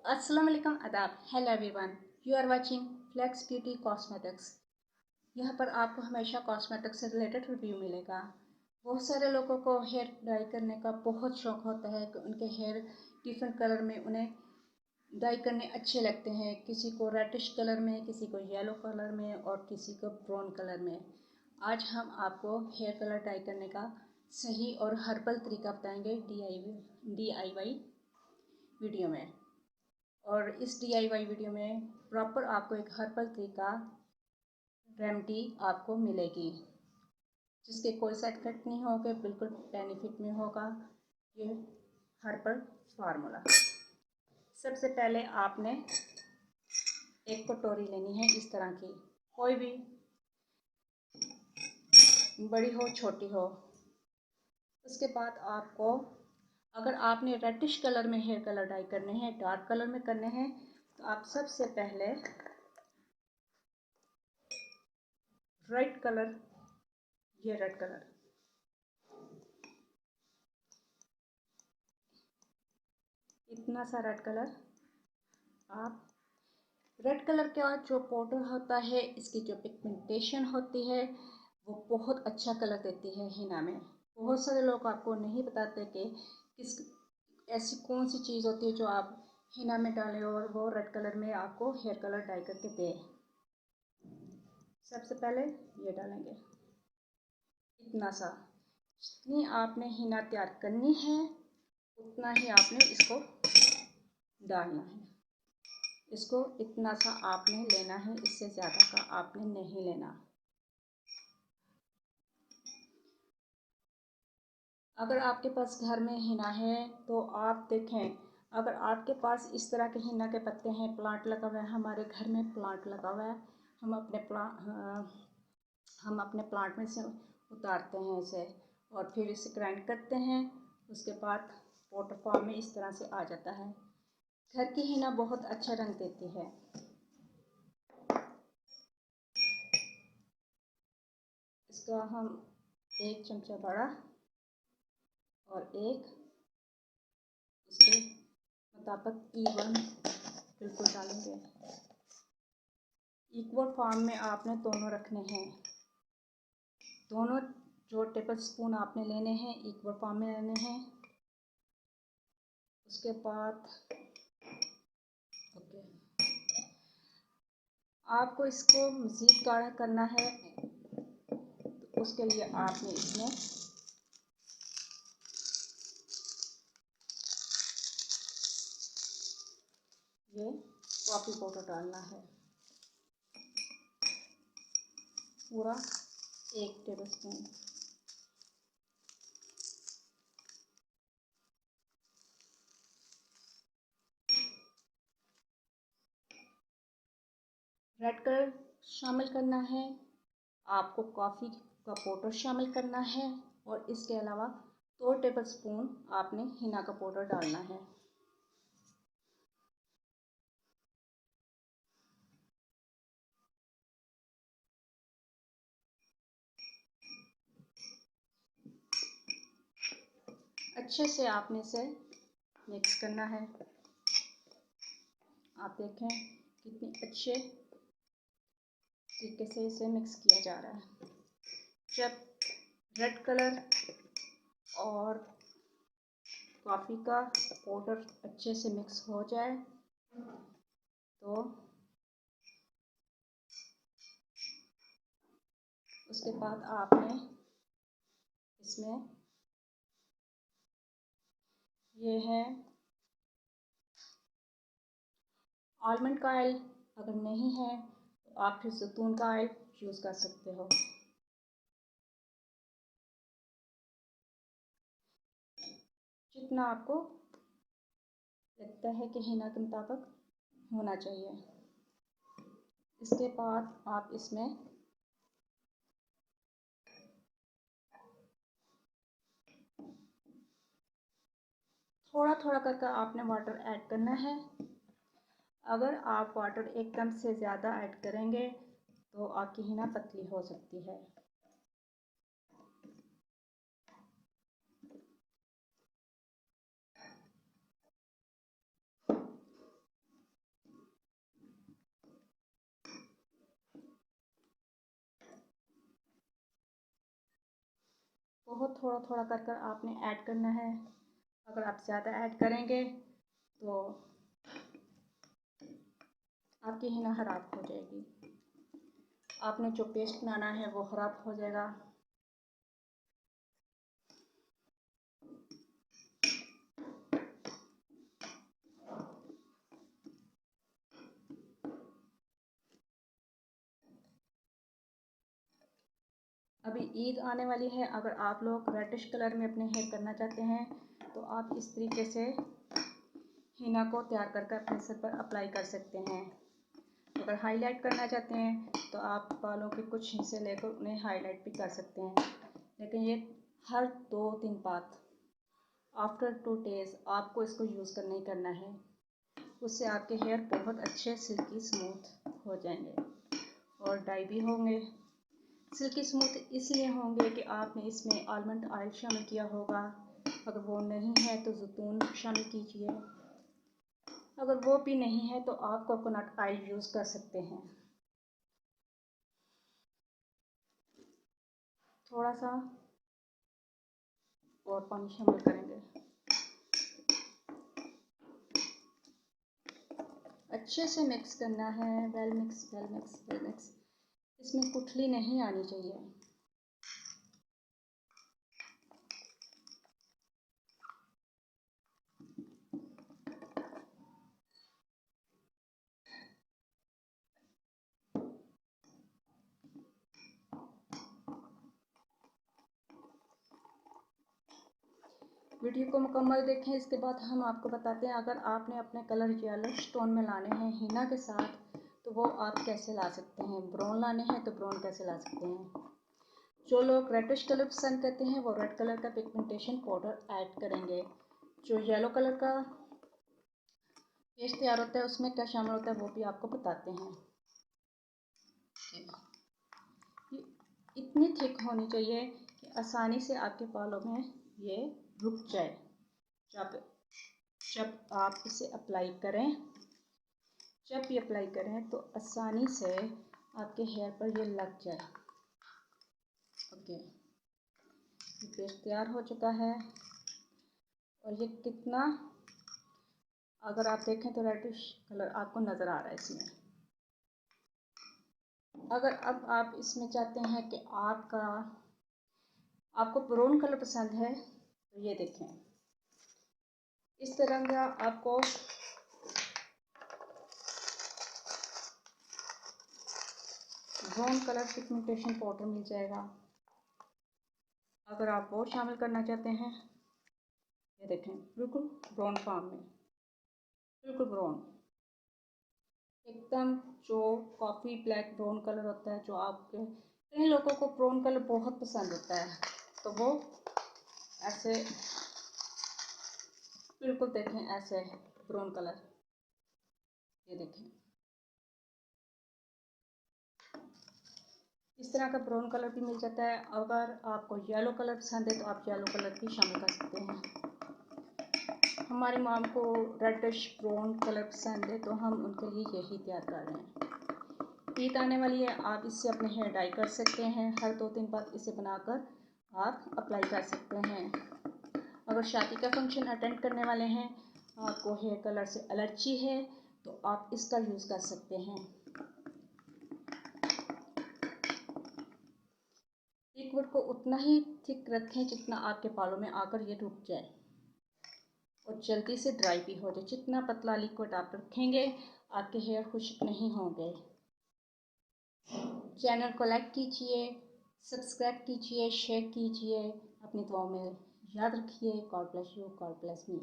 अस्सलाम वालेकुम आदाब। Hello everyone, you are watching flex beauty cosmetics. यहाँ पर आपको हमेशा कॉस्मेटिक्स से रिलेटेड रिव्यू मिलेगा। बहुत सारे लोगों को हेयर डाई करने का बहुत शौक होता है कि उनके हेयर डिफरेंट कलर में उन्हें डाई करने अच्छे लगते हैं। किसी को रेडिश कलर में, किसी को येलो कलर में और किसी को ब्राउन कलर में। आज हम आपको हेयर कलर डाई करने का सही और हर्बल तरीका बताएंगे DIY वीडियो में। और इस DIY वीडियो में प्रॉपर आपको एक हर्बल तरीका रेमेडी आपको मिलेगी जिसके कोई साइड इफेक्ट नहीं होगा, बिल्कुल बेनिफिट में होगा ये हर्बल फार्मूला। सबसे पहले आपने एक कटोरी लेनी है इस तरह की, कोई भी, बड़ी हो छोटी हो। उसके बाद आपको, अगर आपने रेडिश कलर में हेयर कलर डाई करने हैं, डार्क कलर में करने हैं, तो आप सबसे पहले रेड कलर, ये रेड कलर, इतना सा रेड कलर आप, रेड कलर का जो पाउडर होता है, इसकी जो पिगमेंटेशन होती है वो बहुत अच्छा कलर देती है हिना में। बहुत सारे लोग आपको नहीं बताते कि किस ऐसी कौन सी चीज़ होती है जो आप हिना में डालें और वो रेड कलर में आपको हेयर कलर डाई करके दे। सबसे पहले ये डालेंगे इतना सा। जितनी आपने हिना तैयार करनी है उतना ही आपने इसको डालना है। इसको इतना सा आपने लेना है, इससे ज़्यादा का आपने नहीं लेना। अगर आपके पास घर में हिना है तो आप देखें, अगर आपके पास इस तरह के हिना के पत्ते हैं, प्लांट लगा हुआ है, हमारे घर में प्लांट लगा हुआ है, हम अपने प्लांट में से उतारते हैं इसे और फिर इसे ग्राइंड करते हैं। उसके बाद पाउडर फॉर्म में इस तरह से आ जाता है। घर की हिना बहुत अच्छा रंग देती है। इसका हम एक चमचा बड़ा और एक उसके मुताबिक इवन बिल्कुल डालेंगे। इक्वल फॉर्म में आपने दोनों रखने हैं। दोनों जो टेबल स्पून आपने लेने हैं इक्वल फॉर्म में लेने हैं। उसके बाद ओके, आपको इसको मज़ीद गाढ़ा करना है, तो उसके लिए आपने इसमें ये कॉफ़ी पाउडर डालना है, पूरा 1 टेबल स्पून। रेड कलर शामिल करना है, आपको कॉफ़ी का पाउडर शामिल करना है और इसके अलावा 2 टेबल स्पून आपने हिना का पाउडर डालना है। अच्छे से आपने इसे मिक्स करना है। आप देखें कितनी अच्छे तरीके से इसे मिक्स किया जा रहा है। जब रेड कलर और कॉफ़ी का पाउडर अच्छे से मिक्स हो जाए तो उसके बाद आपने इसमें, ये है आलमंड का ऑयल, अगर नहीं है तो आप फिर जैतून का ऑयल यूज़ कर सकते हो। जितना आपको लगता है कि हिना के मुताबिक होना चाहिए। इसके बाद आप इसमें थोड़ा थोड़ा करके आपने वाटर ऐड करना है। अगर आप वाटर एकदम से ज़्यादा ऐड करेंगे तो आपकी हिना पतली हो सकती है। बहुत थोड़ा थोड़ा कर कर आपने ऐड करना है। अगर आप ज़्यादा ऐड करेंगे तो आपकी हिना ख़राब हो जाएगी। आपने जो पेस्ट बनाना है वो ख़राब हो जाएगा। अभी ईद आने वाली है। अगर आप लोग रेडिश कलर में अपने हेयर करना चाहते हैं तो आप इस तरीके से हिना को तैयार करके अपने सर पर अप्लाई कर सकते हैं। अगर हाईलाइट करना चाहते हैं तो आप बालों के कुछ हिस्से लेकर उन्हें हाईलाइट भी कर सकते हैं, लेकिन ये हर 2 दिन बाद आफ्टर 2 डेज़ आपको इसको यूज़ करना ही करना है। उससे आपके हेयर बहुत अच्छे सिल्की स्मूथ हो जाएंगे और डाई भी होंगे। सिल्की स्मूथ इसलिए होंगे कि आपने इसमें आलमंड ऑयल शामिल किया होगा। अगर वो नहीं है तो ज़ैतून शामिल कीजिए। अगर वो भी नहीं है तो आप कोकोनट ऑयल यूज़ कर सकते हैं। थोड़ा सा और पानी शामिल करेंगे। अच्छे से मिक्स करना है। Well mix, well mix, well mix. इसमें गुठली नहीं आनी चाहिए। वीडियो को मुकम्मल देखें। इसके बाद हम आपको बताते हैं अगर आपने अपने कलर येलो स्टोन में लाने हैं हिना के साथ तो वो आप कैसे ला सकते हैं। ब्राउन लाने हैं तो ब्राउन कैसे ला सकते हैं। जो लोग रेडिश कलर पसंद करते हैं वो रेड कलर का पिगमेंटेशन पाउडर ऐड करेंगे। जो येलो कलर का पेस्ट तैयार होता है उसमें क्या शामिल होता है वो भी आपको बताते हैं। ये इतनी थिक होनी चाहिए कि आसानी से आपके बालों में ये रुक जाए। जब आप इसे अप्लाई करें, जब भी अप्लाई करें तो आसानी से आपके हेयर पर ये लग जाए। ओके, ये पेस्ट तैयार हो चुका है और ये कितना, अगर आप देखें तो रेडिश कलर आपको नज़र आ रहा है इसमें। अगर अब आप इसमें चाहते हैं कि आपको ब्राउन कलर पसंद है तो ये देखें, इस तरह का आपको ब्राउन कलर पिगमेंटेशन पाउडर मिल जाएगा। अगर आप वो शामिल करना चाहते हैं, ये देखें बिल्कुल ब्राउन फॉर्म में, बिल्कुल ब्राउन, एकदम जो कॉफ़ी ब्लैक ब्राउन कलर होता है। जो आपके कई लोगों को ब्राउन कलर बहुत पसंद होता है तो वो ऐसे बिल्कुल देखें ऐसे ब्राउन कलर, ये देखें इस तरह का ब्राउन कलर भी मिल जाता है। अगर आपको येलो कलर पसंद है तो आप येलो कलर भी शामिल कर सकते हैं। हमारी मॉम को रेडिश ब्राउन कलर पसंद है तो हम उनके लिए यही तैयार कर रहे हैं। ईद आने वाली है, आप इससे अपने हेयर डाई कर सकते हैं। हर 2 दिन बाद इसे बनाकर आप अप्लाई कर सकते हैं। अगर शादी का फंक्शन अटेंड करने वाले हैं, आपको हेयर कलर से एलर्जी है तो आप इसका यूज़ कर सकते हैं। लिक्विड को उतना ही थिक रखें जितना आपके बालों में आकर ये रुक जाए और जल्दी से ड्राई भी हो जाए। जितना पतला लिक्विड आप रखेंगे आपके हेयर खुश्क नहीं होंगे। चैनल को लाइक कीजिए, सब्सक्राइब कीजिए, शेयर कीजिए। अपनी दुआओं में याद रखिए। God bless you, God bless me.